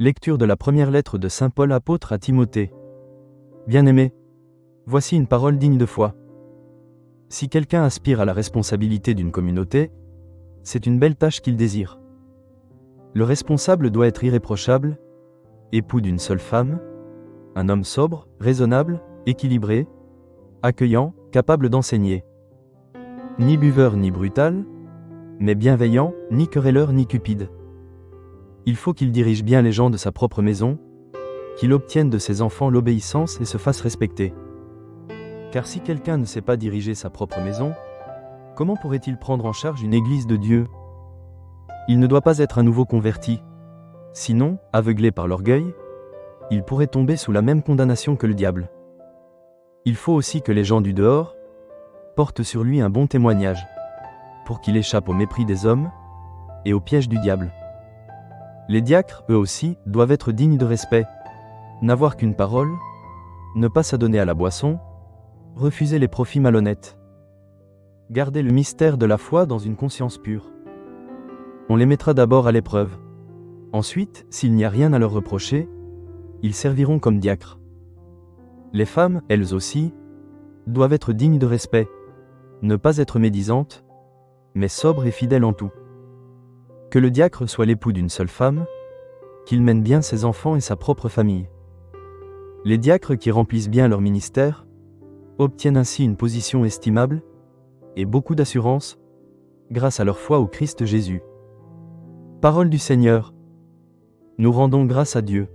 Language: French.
Lecture de la première lettre de saint Paul apôtre à Timothée. Bien-aimé, voici une parole digne de foi. Si quelqu'un aspire à la responsabilité d'une communauté, c'est une belle tâche qu'il désire. Le responsable doit être irréprochable, époux d'une seule femme, un homme sobre, raisonnable, équilibré, accueillant, capable d'enseigner. Ni buveur ni brutal, mais bienveillant, ni querelleur ni cupide. Il faut qu'il dirige bien les gens de sa propre maison, qu'il obtienne de ses enfants l'obéissance et se fasse respecter. Car si quelqu'un ne sait pas diriger sa propre maison, comment pourrait-il prendre en charge une église de Dieu? Il ne doit pas être un nouveau converti. Sinon, aveuglé par l'orgueil, il pourrait tomber sous la même condamnation que le diable. Il faut aussi que les gens du dehors portent sur lui un bon témoignage, pour qu'il échappe au mépris des hommes et au piège du diable. Les diacres, eux aussi, doivent être dignes de respect, n'avoir qu'une parole, ne pas s'adonner à la boisson, refuser les profits malhonnêtes. Garder le mystère de la foi dans une conscience pure. On les mettra d'abord à l'épreuve. Ensuite, s'il n'y a rien à leur reprocher, ils serviront comme diacres. Les femmes, elles aussi, doivent être dignes de respect, ne pas être médisantes, mais sobres et fidèles en tout. Que le diacre soit l'époux d'une seule femme, qu'il mène bien ses enfants et sa propre famille. Les diacres qui remplissent bien leur ministère obtiennent ainsi une position estimable et beaucoup d'assurance grâce à leur foi au Christ Jésus. Parole du Seigneur. Nous rendons grâce à Dieu.